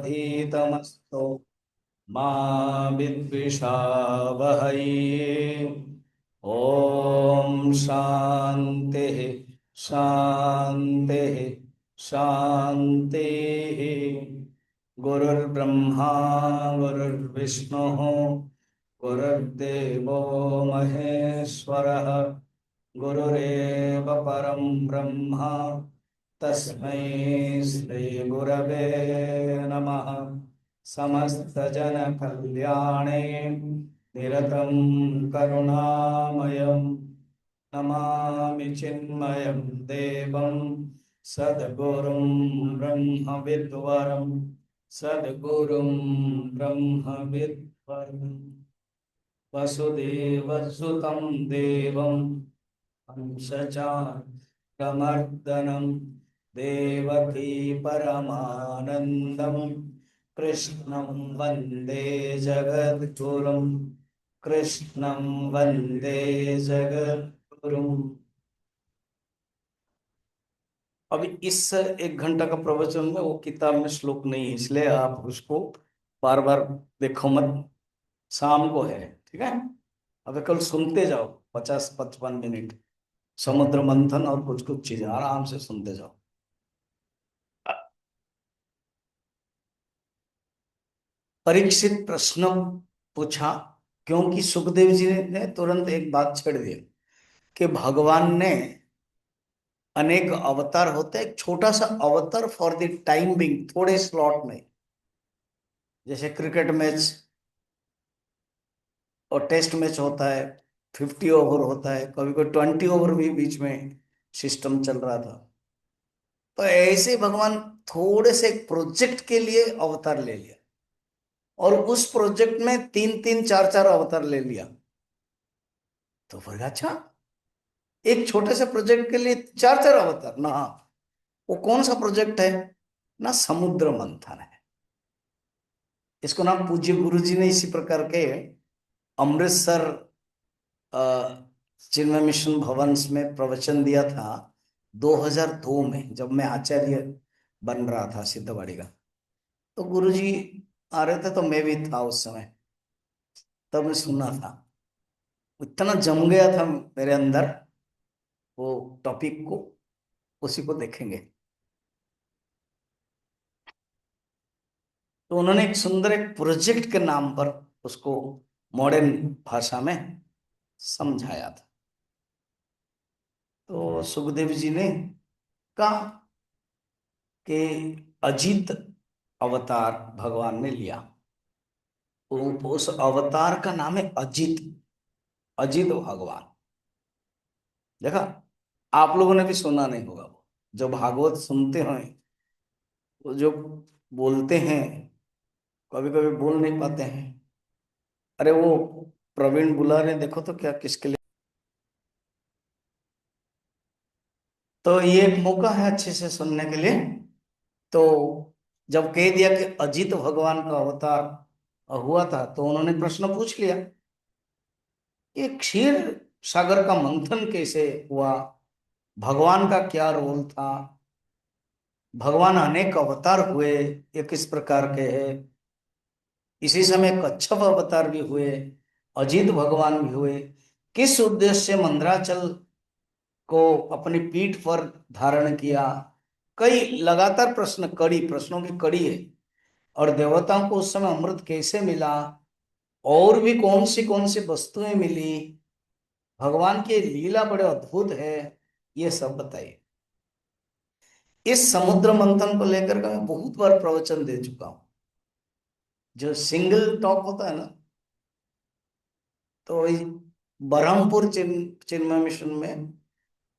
भीतमस्तु मा विद्विषावहै। ओम शांति शांति शांति। गुरुर्ब्रह्मा गुरुर्विष्णु गुरुर्देवो महेश्वरः गुरुरेव परं ब्रह्म तस्मै श्री गुरवे नमः। समस्तजनकल्याणे निरतं करुणामयं नमामि चिन्मयं देवं सद्गुरुं ब्रह्मविद्वरं सद्गुरुं ब्रह्मविद्वरं वसुदेवसुतं देवं कंसचाणूरमर्दनं देवकी परमानन्दं कृष्णं वन्दे जगद्गुरुं कृष्णं वन्दे जगद्गुरुं। अब इस 1 घंटा का प्रवचन में वो किताब में श्लोक नहीं है, इसलिए आप उसको बार बार देखो मत। शाम को है, ठीक है। अब कल सुनते जाओ 50-55 मिनट समुद्र मंथन और कुछ कुछ चीजें आराम से सुनते जाओ। परीक्षित प्रश्न पूछा क्योंकि सुखदेव जी ने तुरंत एक बात छेड़ दी कि भगवान ने अनेक अवतार होते हैं, एक छोटा सा अवतार फॉर द टाइम बिंग, थोड़े स्लॉट में, जैसे क्रिकेट मैच और टेस्ट मैच होता है, 50 ओवर होता है, कभी कोई 20 ओवर भी बीच में सिस्टम चल रहा था। तो ऐसे भगवान थोड़े से एक प्रोजेक्ट के लिए अवतार ले लिया और उस प्रोजेक्ट में 3-3 4-4 अवतार ले लिया। तो फिर अच्छा, एक छोटे से प्रोजेक्ट के लिए 4-4 अवतार ना। वो कौन सा प्रोजेक्ट है ना? समुद्र मंथन है। इसको ना पूज्य गुरु जी ने इसी प्रकार के अमृतसर अ, चिन्मय मिशन भवन में प्रवचन दिया था 2002 में, जब मैं आचार्य बन रहा था सिद्धवाड़ी का। तो गुरु जी आ रहे थे तो मैं भी था उस समय, तब मैं सुना था। इतना जम गया था मेरे अंदर वो टॉपिक को, उसी को देखेंगे। तो उन्होंने एक सुंदर एक प्रोजेक्ट के नाम पर उसको मॉडर्न भाषा में समझाया था। तो सुखदेव जी ने कहा कि अजित अवतार भगवान ने लिया। उस अवतार का नाम है अजित, अजित भगवान। देखा, आप लोगों ने भी सुना नहीं होगा। वो जो भागवत सुनते हैं, वो जो बोलते हैं, कभी कभी बोल नहीं पाते हैं। अरे वो प्रवीण बुला रहे, देखो तो क्या किसके लिए। तो ये एक मौका है अच्छे से सुनने के लिए। तो जब कह दिया कि अजित भगवान का अवतार हुआ था, तो उन्होंने प्रश्न पूछ लिया कि क्षीर सागर का मंथन कैसे हुआ, भगवान का क्या रोल था, भगवान अनेक अवतार हुए, ये किस प्रकार के हैं। इसी समय कच्छप अवतार भी हुए, अजित भगवान भी हुए, किस उद्देश्य से मंदराचल को अपनी पीठ पर धारण किया। कई लगातार प्रश्न, कड़ी प्रश्नों की कड़ी है। और देवताओं को उस समय अमृत कैसे मिला, और भी कौन सी वस्तुएं मिली, भगवान की लीला बड़े अद्भुत है, ये सब बताइए। इस समुद्र मंथन को लेकर के मैं बहुत बार प्रवचन दे चुका हूं। जो सिंगल टॉक होता है ना, तो वही बरहमपुर चिन्मय मिशन में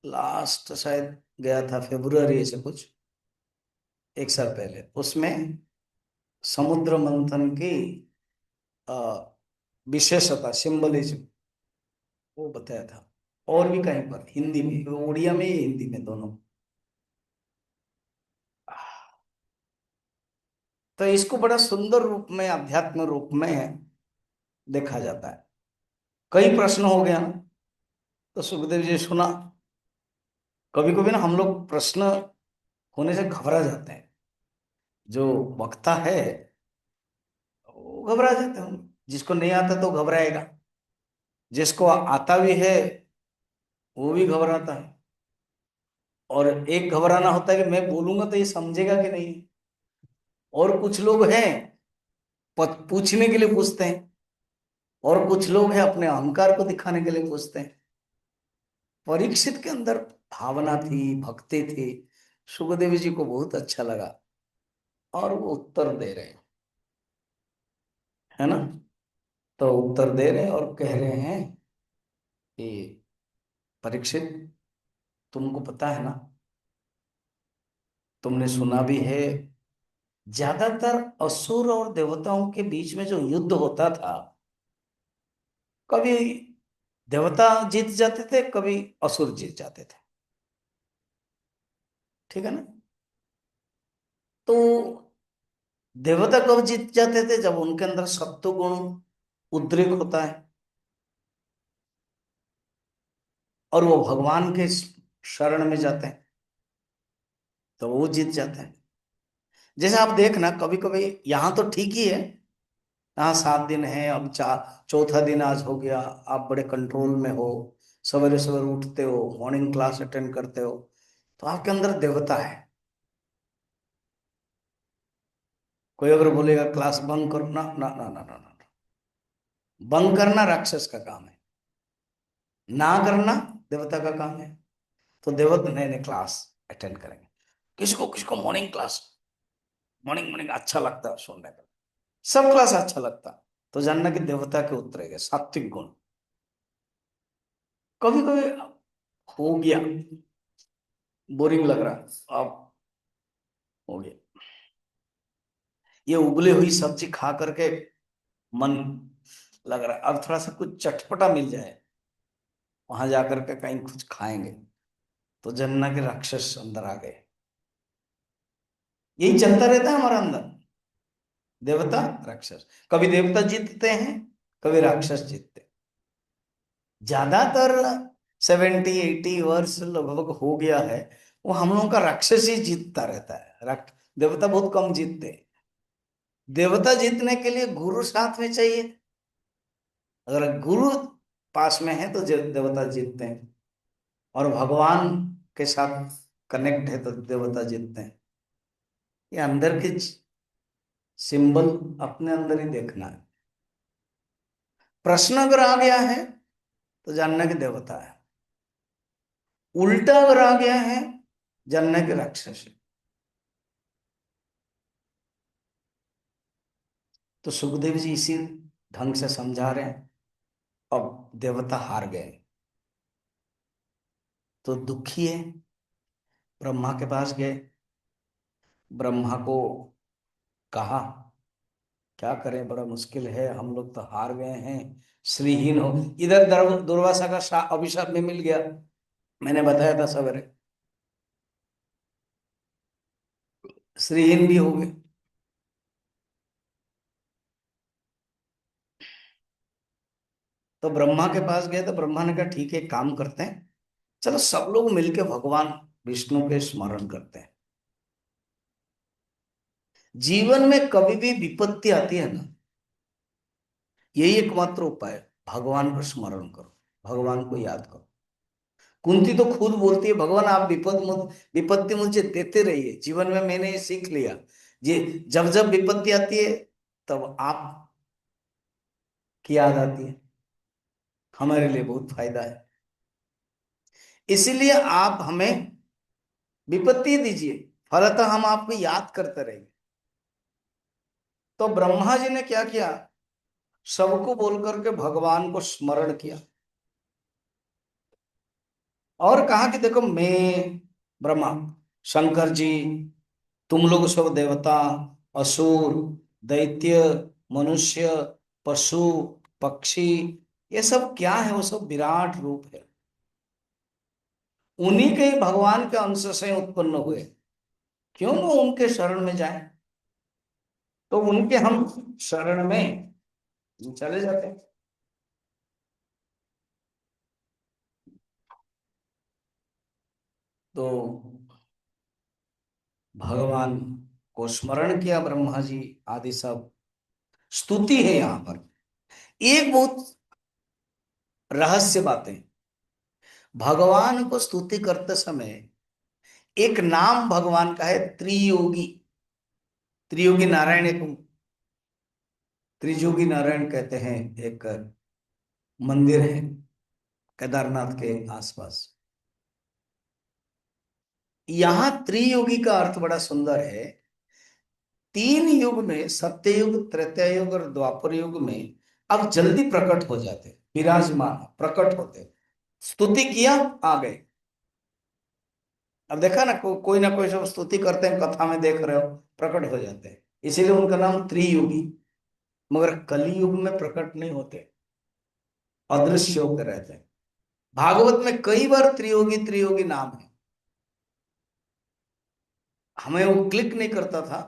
लास्ट शायद गया था, फरवरी से कुछ 1 साल पहले। उसमें समुद्र मंथन की अ, विशेषता, सिंबलिज्म, वो बताया था। और भी कहीं पर हिंदी में, उड़िया में, हिंदी में, दोनों। तो इसको बड़ा सुंदर रूप में, अध्यात्म रूप में देखा जाता है। कई प्रश्न हो गया ना, तो सुखदेव जी सुना। कभी कभी ना हम लोग प्रश्न होने से घबरा जाते हैं। जो वक्ता है वो घबरा जाते हैं, जिसको नहीं आता तो घबराएगा, जिसको आता भी है वो भी घबराता है। और एक घबराना होता है कि मैं बोलूंगा तो ये समझेगा कि नहीं। और कुछ लोग हैं पूछने के लिए पूछते हैं, और कुछ लोग हैं अपने अहंकार को दिखाने के लिए पूछते हैं। परीक्षित के अंदर भावना थी, भक्ति थी। सुखदेव जी को बहुत अच्छा लगा और वो उत्तर दे रहे हैं, है ना। तो उत्तर दे रहे हैं और कह रहे हैं कि परीक्षित, तुमको पता है ना, तुमने सुना भी है, ज्यादातर असुर और देवताओं के बीच में जो युद्ध होता था, कभी देवता जीत जाते थे, कभी असुर जीत जाते थे, ठीक है ना। तो देवता कब जीत जाते थे? जब उनके अंदर सत्व गुण उद्रेक होता है और वो भगवान के शरण में जाते हैं, तो वो जीत जाते हैं। जैसे आप देखना, कभी कभी यहाँ तो ठीक ही है, यहाँ 7 दिन है, अब चौथा दिन आज हो गया, आप बड़े कंट्रोल में हो, सवेरे सवेरे उठते हो, मॉर्निंग क्लास अटेंड करते हो, तो आपके अंदर देवता है। कोई अगर बोलेगा क्लास बंक करो, ना ना ना ना ना ना, बंक करना राक्षस का काम है, ना करना देवता का काम है। तो देवता नए नए क्लास अटेंड करेंगे। किसको किसको मॉर्निंग क्लास, मॉर्निंग मॉर्निंग अच्छा लगता है सुनने का, सब क्लास अच्छा लगता, तो जानना कि देवता के उतरेगा सात्विक गुण। कभी कभी हो गया, बोरिंग लग रहा, अब हो गया, ये उबली हुई सब्जी खा करके मन लग रहा है, अब थोड़ा सा कुछ चटपटा मिल जाए, वहां जाकर के कहीं कुछ खाएंगे, तो जानना के राक्षस अंदर आ गए। यही चलता रहता है हमारा अंदर, देवता राक्षस। कभी देवता जीतते हैं, कभी राक्षस जीतते हैं। ज्यादातर 70-80 वर्ष लगभग हो गया है, वो हम लोगों का राक्षस ही जीतता रहता है, देवता बहुत कम जीतते हैं। देवता जीतने के लिए गुरु साथ में चाहिए, अगर गुरु पास में है तो देवता जीतते हैं, और भगवान के साथ कनेक्ट है तो देवता जीतते हैं। ये अंदर के सिंबल अपने अंदर ही देखना है। प्रश्न अगर आ गया है तो जानना कि देवता है, उल्टा अगर आ गया है जानना कि राक्षस है। तो सुखदेव जी इसी ढंग से समझा रहे हैं। अब देवता हार गए तो दुखी है, ब्रह्मा के पास गए, ब्रह्मा को कहा क्या करें, बड़ा मुश्किल है, हम लोग तो हार गए हैं, श्रीहीन हो। इधर दुर्वासा का अभिशाप भी मिल गया, मैंने बताया था सवेरे, श्रीहीन भी हो गए। तो ब्रह्मा के पास गए तो ब्रह्मा ने कहा ठीक है, एक काम करते हैं, चलो सब लोग मिलके भगवान विष्णु के स्मरण करते हैं। जीवन में कभी भी विपत्ति आती है ना, यही एकमात्र उपाय है, भगवान का स्मरण करो, भगवान को याद करो। कुंती तो खुद बोलती है, भगवान आप विपत्ति मुझे देते रहिए, जीवन में मैंने ये सीख लिया, ये जब जब विपत्ति आती है तब आप की याद आती है, हमारे लिए बहुत फायदा है, इसीलिए आप हमें विपत्ति दीजिए, फलतः हम आपको याद करते रहेंगे। तो ब्रह्मा जी ने क्या किया, सबको बोल करके भगवान को स्मरण किया और कहा कि देखो मैं ब्रह्मा, शंकर जी, तुम लोग सब देवता, असुर, दैत्य, मनुष्य, पशु, पक्षी, ये सब क्या है, वो सब विराट रूप है, उन्हीं के भगवान के अंश से उत्पन्न हुए, क्यों ना उनके शरण में जाए। तो उनके हम शरण में चले जाते हैं। तो भगवान को स्मरण किया, ब्रह्मा जी आदि सब स्तुति है यहाँ पर। एक बहुत रहस्य बातें, भगवान को स्तुति करते समय एक नाम भगवान का है त्रियोगी। त्रियोगी नारायण, एक त्रियोगी नारायण कहते हैं, एक मंदिर है केदारनाथ के आसपास। यहां त्रियोगी का अर्थ बड़ा सुंदर है। तीन युग में, सत्य युग, त्रेता युग और द्वापर युग में अब जल्दी प्रकट हो जाते, विराजमान प्रकट होते, स्तुति किया आ गए। अब देखा ना, कोई ना कोई सब स्तुति करते हैं, कथा में देख रहे हो, प्रकट हो जाते हैं, इसीलिए उनका नाम त्रियुगी। मगर कलयुग में प्रकट नहीं होते, अदृश्य होकर रहते हैं। भागवत में कई बार त्रियोगी त्रियोगी नाम है, हमें वो क्लिक नहीं करता था,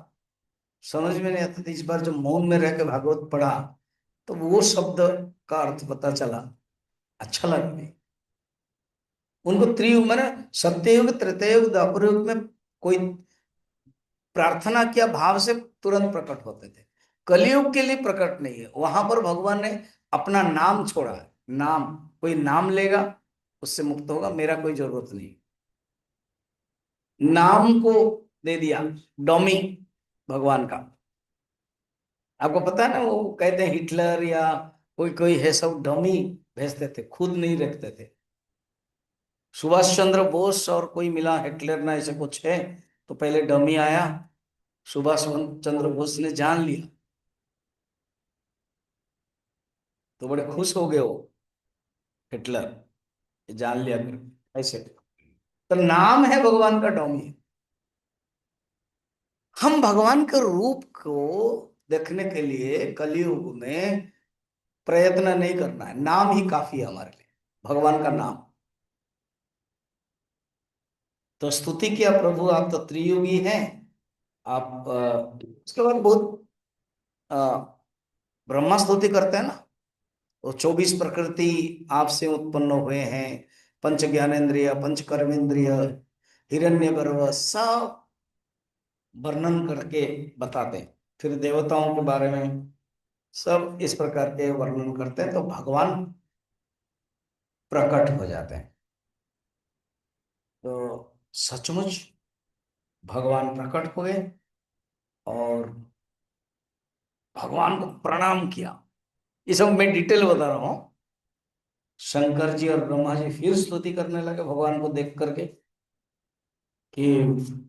समझ में नहीं आता था। इस बार जब मौन में रह के भागवत पढ़ा तो वो शब्द का अर्थ पता चला, अच्छा लगा। उनको त्रियुग मैंने, सत्ययुग, त्रेतायुग, द्वापर युग में कोई प्रार्थना किया भाव से तुरंत प्रकट होते थे। कलयुग के लिए प्रकट नहीं है, वहां पर भगवान ने अपना नाम छोड़ा है। नाम, कोई नाम लेगा उससे मुक्त होगा, मेरा कोई जरूरत नहीं। नाम को दे दिया, डॉमी भगवान का। आपको पता है ना, वो कहते हैं हिटलर या कोई कोई है, सब डॉमी भेजते थे, खुद नहीं रखते थे। सुभाष चंद्र बोस और कोई मिला, हिटलर ना ऐसे कुछ है, तो पहले डमी आया, सुभाष चंद्र बोस ने जान लिया तो बड़े खुश हो गए वो, हिटलर, ये जान लिया कर ऐसे। तो नाम है भगवान का डोमी। हम भगवान के रूप को देखने के लिए कलयुग में प्रयत्न नहीं करना है, नाम ही काफी है हमारे लिए, भगवान का नाम। तो स्तुति किया, प्रभु आप तो त्रियुगी हैं। आप उसके बाद बहुत अ, ब्रह्मा स्तुति करते हैं ना, वो 24 प्रकृति आपसे उत्पन्न हुए हैं, पंच ज्ञानेन्द्रिय, पंच कर्मेंद्रिय, हिरण्यगर्भ, सब वर्णन करके बताते हैं। फिर देवताओं के बारे में सब इस प्रकार के वर्णन करते हैं, तो भगवान प्रकट हो जाते हैं। तो सचमुच भगवान प्रकट हुए और भगवान को प्रणाम किया। ये सब मैं डिटेल बता रहा हूं। शंकर जी और ब्रह्मा जी फिर स्तुति करने लगे भगवान को देख करके कि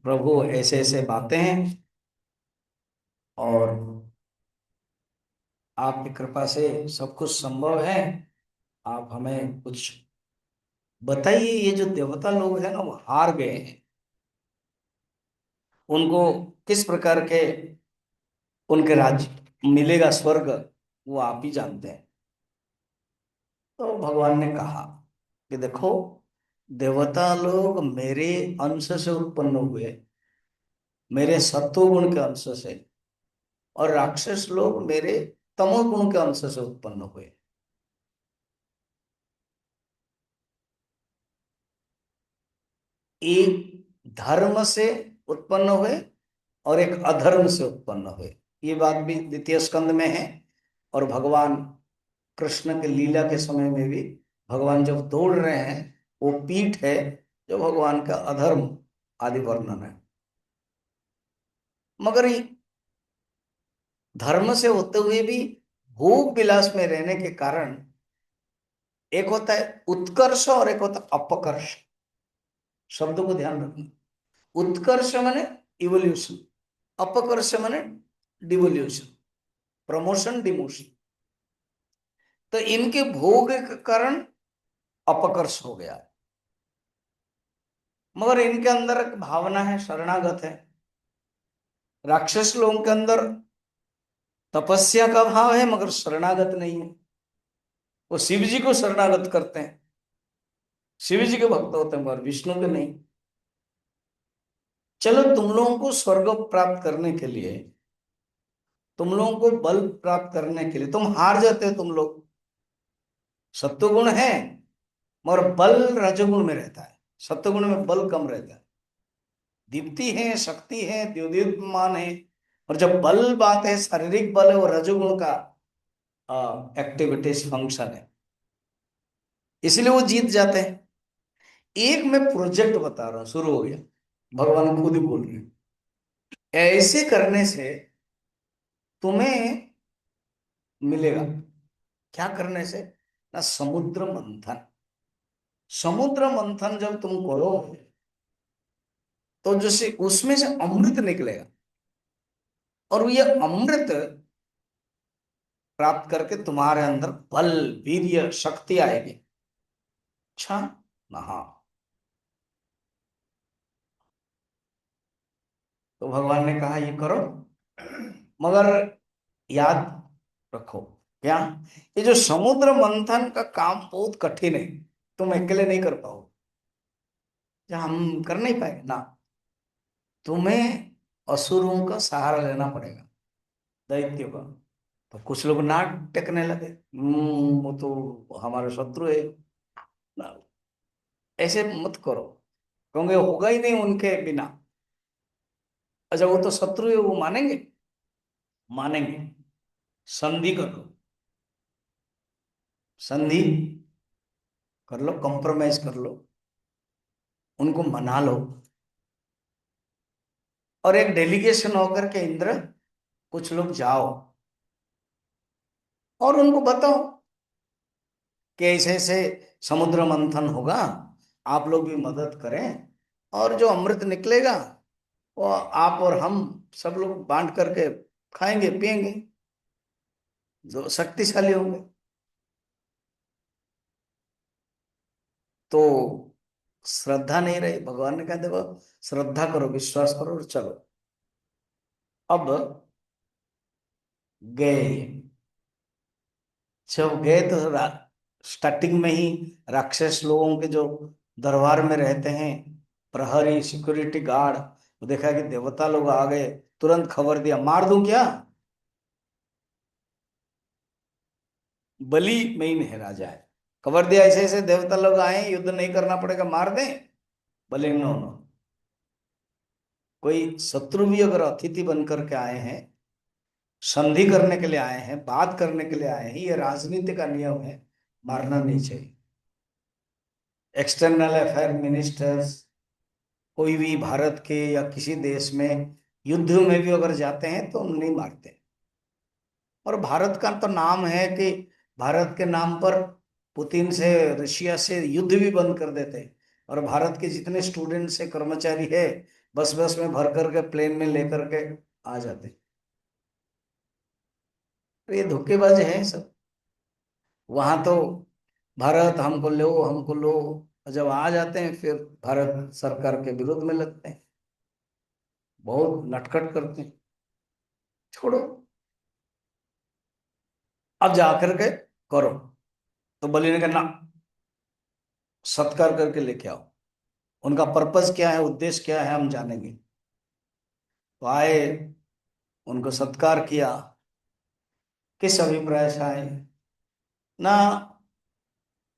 प्रभु ऐसे ऐसे बातें हैं, और आपकी कृपा से सब कुछ संभव है, आप हमें कुछ बताइए। ये जो देवता लोग हैं ना, वो हार गए हैं, उनको किस प्रकार के उनके राज्य मिलेगा, स्वर्ग, वो आप ही जानते हैं। तो भगवान ने कहा कि देखो, देवता लोग मेरे अंश से उत्पन्न हुए, मेरे सत्वगुण के अंश से, और राक्षस लोग मेरे तमोगुण के अंश से उत्पन्न हुए। एक धर्म से उत्पन्न हुए और एक अधर्म से उत्पन्न हुए, ये बात भी द्वितीय स्कंद में है। और भगवान कृष्ण के लीला के समय में भी भगवान जब दौड़ रहे हैं, वो पीठ है जो भगवान का अधर्म आदि वर्णन है। मगर ये धर्म से होते हुए भी भोग विलास में रहने के कारण, एक होता है उत्कर्ष और एक होता है अपकर्ष। शब्द को ध्यान रखना। उत्कर्ष माने इवोल्यूशन, अपकर्ष माने डिवोल्यूशन, प्रमोशन डिमोशन। तो इनके भोग के कारण अपकर्ष हो गया। मगर इनके अंदर एक भावना है, शरणागत है। राक्षस लोगों के अंदर तपस्या का भाव है मगर शरणागत नहीं है, वो शिव जी को शरणागत करते हैं, शिव जी के भक्त होते हैं मगर विष्णु के नहीं। चलो, तुम लोगों को स्वर्ग प्राप्त करने के लिए, तुम लोगों को बल प्राप्त करने के लिए, तुम हार जाते हो। तुम लोग सत्वगुण है मगर बल रजोगुण में रहता है, सत्वगुण में बल कम रहता है। दीप्ति है, शक्ति है, द्योतिमान है। और जब बल बात है, शारीरिक बल है, वो रजोगुण का एक्टिविटीज फंक्शन है, इसलिए वो जीत जाते हैं। एक मैं प्रोजेक्ट बता रहा हूं, शुरू हो गया, भगवान खुद ही बोल रहे हैं, ऐसे करने से तुम्हें मिलेगा। क्या करने से? ना समुद्र मंथन। समुद्र मंथन जब तुम करो तो जैसे उसमें से अमृत निकलेगा, और ये अमृत प्राप्त करके तुम्हारे अंदर बल, वीर्य, शक्ति आएगी। अच्छा, हाँ। तो भगवान ने कहा ये करो, मगर याद रखो क्या, ये जो समुद्र मंथन का काम बहुत कठिन है, तुम अकेले नहीं कर पाओ, या हम कर नहीं पाएंगे ना, तुम्हें असुरों का सहारा लेना पड़ेगा, दैत्यों का। तो कुछ लोग नाक टेकने लगे, वो तो हमारे शत्रु है ना, ऐसे मत करो, क्योंकि होगा ही नहीं उनके बिना। अच्छा, वो तो शत्रु है, वो मानेंगे? मानेंगे। संधि कर लो, संधि कर लो, कॉम्प्रोमाइज कर लो, उनको मना लो, और एक डेलीगेशन होकर के इंद्र कुछ लोग जाओ और उनको बताओ कि ऐसे ऐसे समुद्र मंथन होगा, आप लोग भी मदद करें, और जो अमृत निकलेगा वो आप और हम सब लोग बांट करके खाएंगे पिएंगे, जो शक्तिशाली होंगे। तो श्रद्धा नहीं रही, भगवान ने कहा देखो, श्रद्धा करो, विश्वास करो और चलो। अब गए, जब गए तो स्टार्टिंग में ही राक्षस लोगों के जो दरबार में रहते हैं, प्रहरी, सिक्योरिटी गार्ड, वो देखा कि देवता लोग आ गए, तुरंत खबर दिया, मार दूं क्या? बलि में ही नहीं राजा है, खबर दिया ऐसे ऐसे देवता लोग आए, युद्ध नहीं करना पड़ेगा, मार दें। बोले नो नो, कोई शत्रु भी अगर अतिथि बन करके आए हैं, संधि करने के लिए आए हैं, बात करने के लिए आए हैं, ये राजनीति का नियम है, मारना नहीं चाहिए। एक्सटर्नल अफेयर मिनिस्टर्स कोई भी भारत के या किसी देश में युद्ध में भी अगर जाते हैं तो नहीं मारते। और भारत का तो नाम है कि भारत के नाम पर पुतिन से, रशिया से युद्ध भी बंद कर देते हैं, और भारत के जितने स्टूडेंट्स है, कर्मचारी है, बस बस में भर करके प्लेन में लेकर के आ जाते हैं। तो ये धोखेबाज है सब। वहां तो भारत हमको लो, हमको लो, और जब आ जाते हैं फिर भारत सरकार के विरोध में लगते हैं, बहुत नटखट करते हैं। छोड़ो, अब जाकर के करो। तो बलि ने कहा ना, सत्कार करके लेके आओ, उनका पर्पस क्या है, उद्देश्य क्या है, हम जानेंगे। तो आए, उनको सत्कार किया। किस अभिप्राय से आए? ना,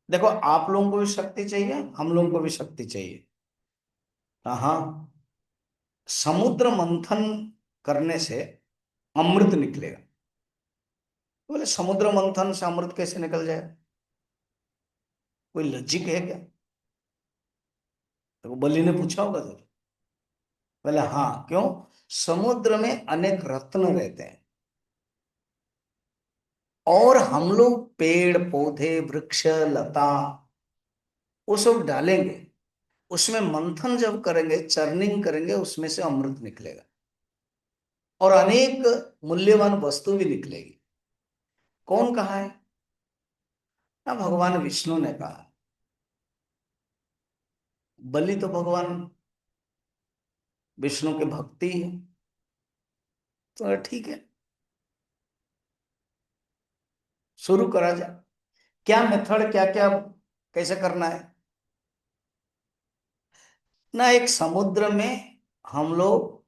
देखो, आप लोगों को भी शक्ति चाहिए, हम लोगों को भी शक्ति चाहिए। हाँ, समुद्र मंथन करने से अमृत निकलेगा। बोले समुद्र मंथन से अमृत कैसे निकल जाए? कोई लॉजिक है क्या? तो बलि ने पूछा होगा जरूर। बोले हाँ, क्यों? समुद्र में अनेक रत्न रहते हैं, और हम लोग पेड़ पौधे, वृक्ष, लता, वो सब डालेंगे, उसमें मंथन जब करेंगे, चर्निंग करेंगे, उसमें से अमृत निकलेगा, और अनेक मूल्यवान वस्तु भी निकलेगी। कौन कहा है? ना भगवान विष्णु ने कहा। बलि तो भगवान विष्णु के भक्ति है, तो ठीक है, शुरू करा जाए। क्या मेथड, क्या क्या कैसे करना है? ना, एक समुद्र में हम लोग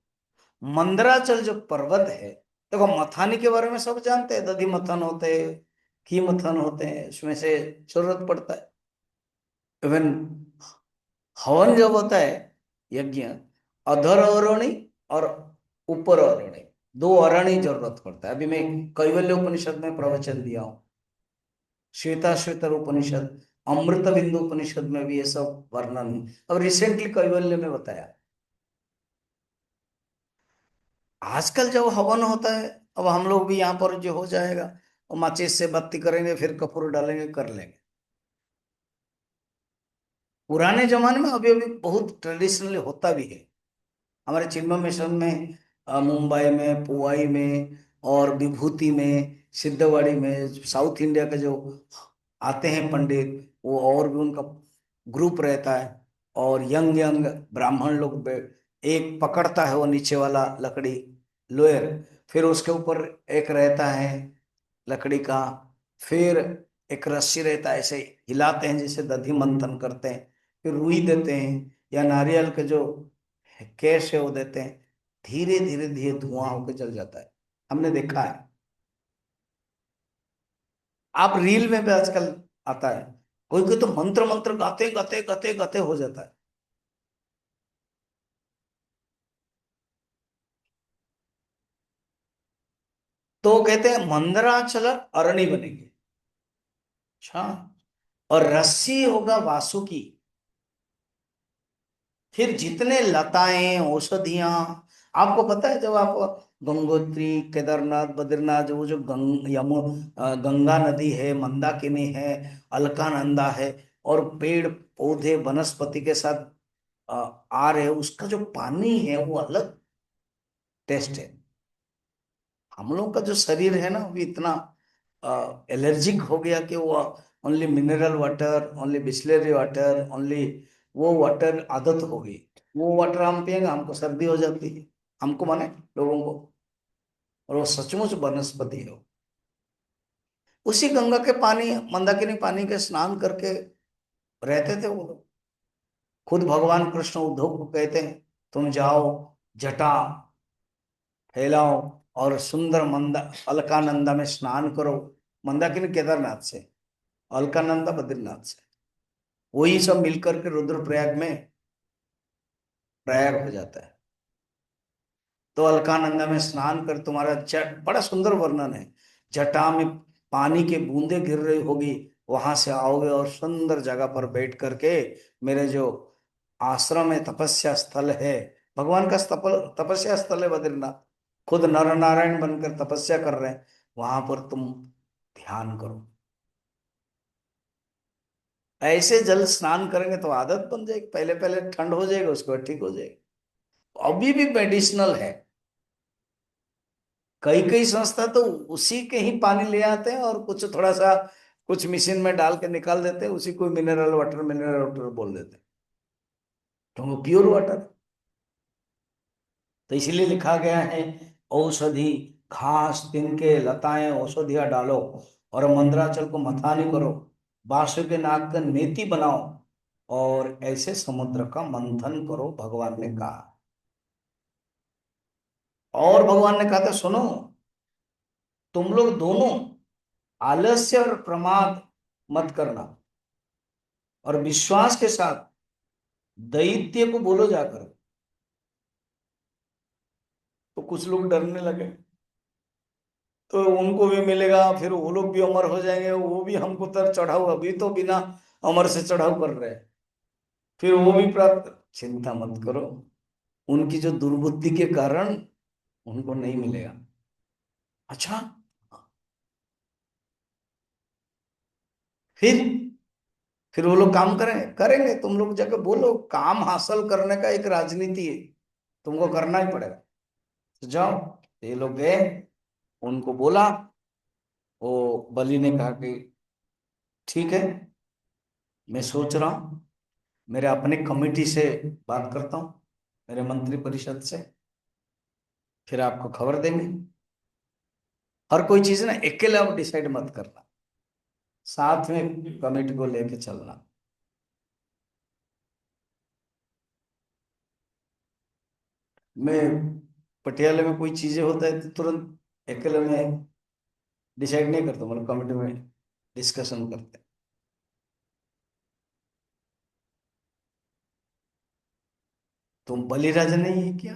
मंदराचल जो पर्वत है, देखो मथानी के बारे में सब जानते हैं, दधि मथन होते हैं, घी मथन होते हैं, उसमें से जरूरत पड़ता है। इवन हवन जब होता है, यज्ञ, अधर अरणी और ऊपर अरणी, दो अरणी जरूरत पड़ता है। अभी मैं कैवल्य उपनिषद में प्रवचन दिया हूँ, श्वेता श्वेतर उपनिषद, अमृत बिंदु उपनिषद में भी ये सब वर्णन है। अब रिसेंटली कैवल्य में बताया। आजकल जब हवन होता है, अब हम लोग भी यहाँ पर जो हो जाएगा, और माचिस से बत्ती करेंगे, फिर कपूर डालेंगे, कर लेंगे। पुराने जमाने में अभी अभी बहुत ट्रेडिशनली होता भी है। हमारे चिन्मय मिशन में मुंबई में, पुवाई में और विभूति में, सिद्धवाड़ी में, साउथ इंडिया के जो आते हैं पंडित, वो और भी उनका ग्रुप रहता है। और यंग यंग ब्राह्मण लोग एक पकड़ता है वो नीचे वाला लकड़ी, लोयर, फिर उसके ऊपर एक रहता है लकड़ी का, फिर एक रस्सी रहता है, ऐसे हिलाते हैं जैसे दधि मंथन करते हैं, फिर रुई देते हैं या नारियल के जो कैश है वो देते हैं। धीरे धीरे धीरे धुआं होकर जल जाता है, हमने देखा है। आप रील में भी आजकल आता है, कोई कोई तो मंत्र मंत्र गाते गाते गाते गाते हो जाता है। तो कहते हैं मंदराचल अरणी बनेगी। अच्छा। और रस्सी होगा वासुकी। फिर जितने लताएं औषधियां, आपको पता है जब आप गंगोत्री, केदारनाथ, बद्रीनाथ, वो जो गंगा नदी है, मंदाकिनी है, अलकानंदा है, और पेड़ पौधे वनस्पति के साथ अ, आ रहे, उसका जो पानी है वो अलग टेस्ट है। हम लोग का जो शरीर है ना, वो इतना एलर्जिक हो गया कि वो only mineral water, only Bisleri water, only वो वाटर आदत हो गई। वो वाटर हम पिएंगे, हमको सर्दी हो जाती है, हमको माने लोगों को। और वो सचमुच वनस्पति है। उसी गंगा के पानी, मंदाकिनी पानी के स्नान करके रहते थे वो लोग। खुद भगवान कृष्ण उद्धव को कहते हैं, तुम जाओ, जटा फैलाओ और सुंदर मंदा अलकानंदा में स्नान करो। मंदाकिनी केदारनाथ से, अलकानंदा बद्रीनाथ से, वही सब मिलकर के रुद्रप्रयाग में प्रयाग हो जाता है। तो अलकानंदा में स्नान कर तुम्हारा जट, बड़ा सुंदर वर्णन है, जटा में पानी के बूंदे गिर रही होगी, वहां से आओगे और सुंदर जगह पर बैठ करके, मेरे जो आश्रम है, तपस्या स्थल है, भगवान का तपस्या स्थल है बद्रीनाथ, खुद नर नारायण बनकर तपस्या कर रहे हैं, वहां पर तुम ध्यान करो। ऐसे जल स्नान करेंगे तो आदत बन जाएगी, पहले पहले ठंड हो जाएगी, उसके बाद ठीक हो जाएगी। अभी भी मेडिसिनल है। कई कई संस्था तो उसी के ही पानी ले आते हैं और कुछ थोड़ा सा कुछ मशीन में डाल के निकाल देते हैं, उसी को मिनरल वाटर बोल देते हैं, तो वो प्योर वाटर। तो इसीलिए लिखा गया है, औषधि, घास, तिनके, लताएं, औषधियां डालो और मंदराचल को मथानी करो, बांसुरी के नाग का नेति बनाओ, और ऐसे समुद्र का मंथन करो, भगवान ने कहा। और भगवान ने कहा था, सुनो, तुम लोग दोनों आलस्य और प्रमाद मत करना, और विश्वास के साथ दैत्य को बोलो जाकर। तो कुछ लोग डरने लगे, तो उनको भी मिलेगा, फिर वो लोग भी अमर हो जाएंगे, वो भी हमको तर चढ़ाओ, अभी तो बिना अमर से चढ़ाओ कर रहे हैं, फिर वो भी प्राप्त। चिंता मत करो, उनकी जो दुर्बुद्धि के कारण उनको नहीं मिलेगा। अच्छा। फिर फिर वो लोग काम करेंगे, तुम लोग जाके बोलो, काम हासिल करने का एक राजनीति है, तुमको करना ही पड़ेगा। तो जाओ। ये लोग गए, उनको बोला, वो बलि ने कहा कि ठीक है, मैं सोच रहा हूँ, मेरे अपने कमेटी से बात करता हूँ, मेरे मंत्री परिषद से, फिर आपको खबर देंगे। हर कोई चीज ना अकेले आप डिसाइड मत करना, साथ में कमेटी को लेके चलना। मैं पटियाला में कोई चीजें होता है तो तुरंत अकेले में डिसाइड नहीं करता, मतलब कमेटी में डिस्कशन करते हैं। तुम बलिराजा ने ये किया,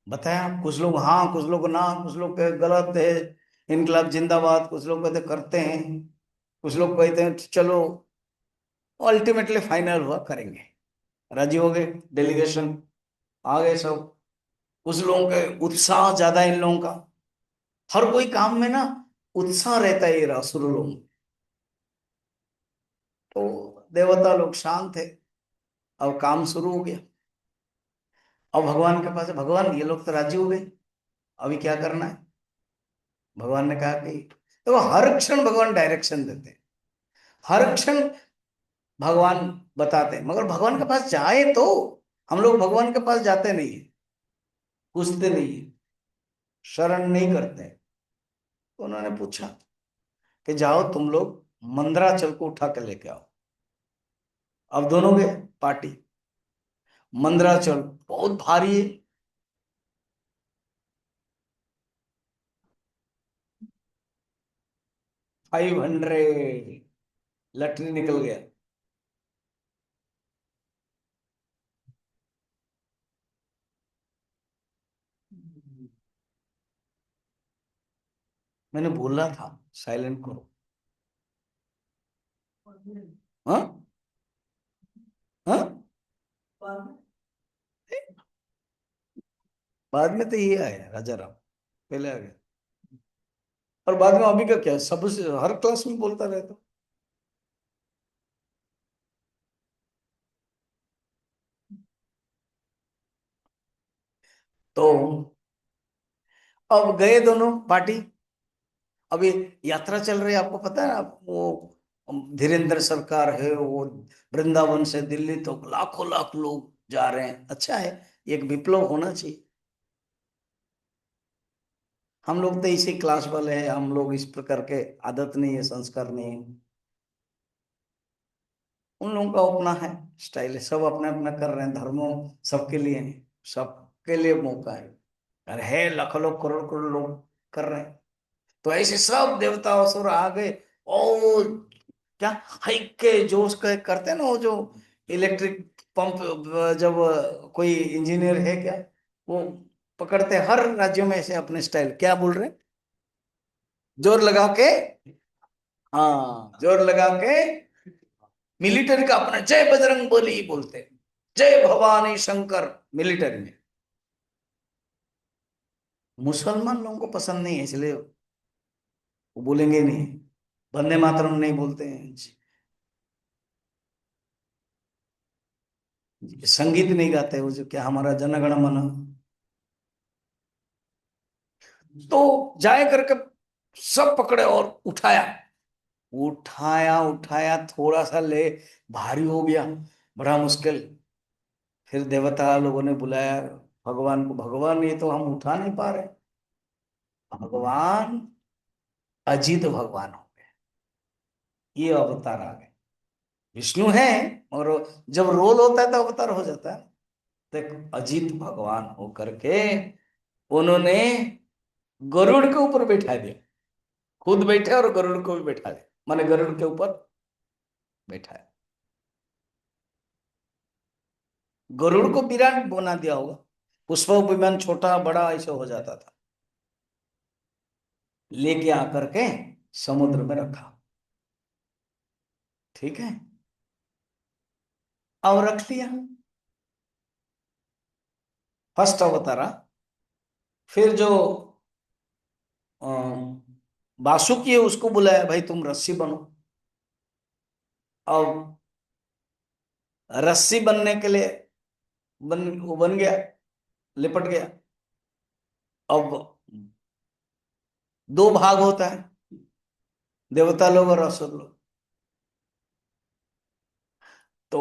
बताया। कुछ लोग हाँ, कुछ लोग ना, कुछ लोग कहे गलत है, इनकलाब जिंदाबाद, कुछ लोग कहते करते हैं, कुछ लोग कहते हैं चलो। अल्टीमेटली फाइनल हुआ करेंगे, राजी हो गए। डेलीगेशन आ गए सब। कुछ लोगों के उत्साह ज्यादा, इन लोगों का हर कोई काम में ना उत्साह रहता है, ये असुर लोग। तो देवता लोग शांत थे। अब काम शुरू हो गया। अब भगवान के पास, भगवान ये लोग तो राजी हो गए, अभी क्या करना है। भगवान ने कहा कि देखो, हर क्षण भगवान डायरेक्शन देते हैं, हर क्षण भगवान बताते हैं, मगर भगवान के पास जाए तो। हम लोग भगवान के पास जाते नहीं है, पूछते नहीं है, शरण नहीं करते। तो उन्होंने पूछा कि जाओ तुम लोग मंदराचल को उठा के लेके आओ। अब दोनों गए पार्टी। मंदराचल बहुत भारी है। 500 लटरी निकल गया। मैंने बोला था साइलेंट करो। हाँ, हाँ। बाद में तो ये आया राजा राम, पहले आ गया। और बाद में अभी का क्या, सब हर क्लास में बोलता रहता। तो अब गए दोनों पार्टी। अभी यात्रा चल रही है, आपको पता है आप वो धीरेन्द्र सरकार है वो, वृंदावन से दिल्ली तो लाखों लाख लोग जा रहे हैं। अच्छा है, एक विप्लव होना चाहिए। हम लोग तो इसी क्लास वाले हैं, हम लोग इस प्रकार के आदत नहीं है, संस्कार नहीं है। उन लोगों का अपना है, स्टाइल है, सब अपने अपना कर रहे हैं, धर्मों सबके लिए है, सबके लिए मौका है। अरे है, लाखों लोग, करोड़ करोड़ लोग कर रहे हैं। तो ऐसे सब देवता असुर आ गए। और क्या हाइक के जोश के करते हैं ना, वो जो इलेक्ट्रिक पंप, जब कोई इंजीनियर है क्या, वो पकड़ते हैं हर राज्यों में ऐसे अपने स्टाइल, क्या बोल रहे हैं, जोर लगा के। हाँ, जोर लगा के मिलिट्री का अपना जय बजरंग बली बोलते हैं, जय भवानी शंकर मिलिट्री में। मुसलमान लोगों को पसंद नहीं है, इसलिए वो बोलेंगे नहीं, वंदे मातरम नहीं बोलते हैं, संगीत नहीं गाते, वो जो क्या हमारा जनगण मन। तो जाए करके सब पकड़े और उठाया, उठाया उठाया, थोड़ा सा ले भारी हो गया, बड़ा मुश्किल। फिर देवता लोगों ने बुलाया भगवान को, भगवान ये तो हम उठा नहीं पा रहे। भगवान अजित भगवान हो गए, ये अवतार आ गए। विष्णु है, और जब रोल होता है तो अवतार हो जाता है। देख, अजित भगवान हो करके उन्होंने गरुड़ के ऊपर बैठा दिया, खुद बैठे और गरुड़ को भी बैठा दिया, माने गरुड़ के ऊपर बैठा है। गरुड़ को विराट बना दिया होगा, पुष्प विमान छोटा बड़ा ऐसे हो जाता था। लेके आकर के समुद्र में रखा, ठीक है, और रख लिया। फर्स्ट अवतारा। फिर जो वासुकी है उसको बुलाया, भाई तुम रस्सी बनो। अब रस्सी बनने के लिए वो बन गया, लिपट गया। अब दो भाग होता है, देवता लोग और असुर लोग। तो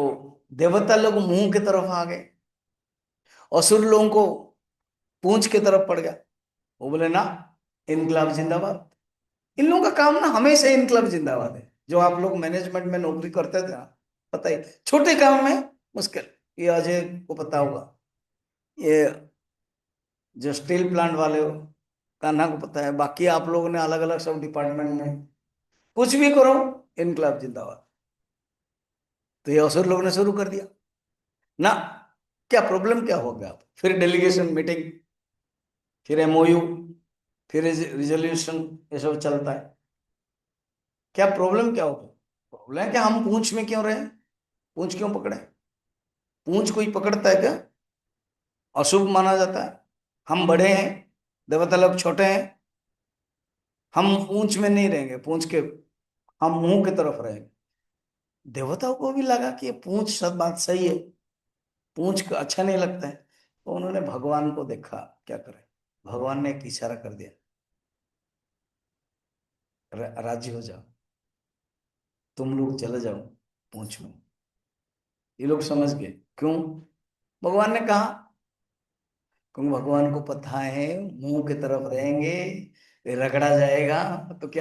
देवता लोग मुंह की तरफ आ गए, असुर लोगों को पूंछ की तरफ पड़ गया। वो बोले ना, इनकलाब जिंदाबाद। इन लोगों का काम ना हमेशा इनकलाब जिंदाबाद है। जो आप लोग मैनेजमेंट में नौकरी करते थे ना, पता ही, छोटे काम में मुश्किल। ये अजय को पता होगा, ये जो स्टील प्लांट वाले हो, कान्हा को पता है, बाकी आप लोगों ने अलग अलग सब डिपार्टमेंट में कुछ भी करो, इनकलाब जिंदाबाद। तो ये असुर लोगों ने शुरू कर दिया ना, क्या प्रॉब्लम क्या होगा? फिर डेलीगेशन मीटिंग, फिर एमओयू, फिर रिजोल्यूशन, ये सब चलता है। क्या प्रॉब्लम क्या होगा? प्रॉब्लम है कि हम पूंछ में क्यों रहे? पूंछ क्यों पकड़े? पूंछ कोई पकड़ता है क्या? अशुभ माना जाता है। हम बड़े हैं, देवता लोग छोटे हैं। हम पूंछ में नहीं रहेंगे, पूंछ के, हम मुंह की तरफ रहेंगे। देवताओं को भी लगा कि ये पूंछ सब बात सही है, पूंछ को अच्छा नहीं लगता है, तो उन्होंने भगवान को देखा, क्या करे। भगवान ने एक इशारा कर दिया, राजी हो जाओ, तुम लोग चले जाओ पूंछ में। ये लोग समझ गए क्यों भगवान ने कहा, क्योंकि भगवान को पता है मुंह की तरफ रहेंगे, रगड़ा जाएगा तो क्या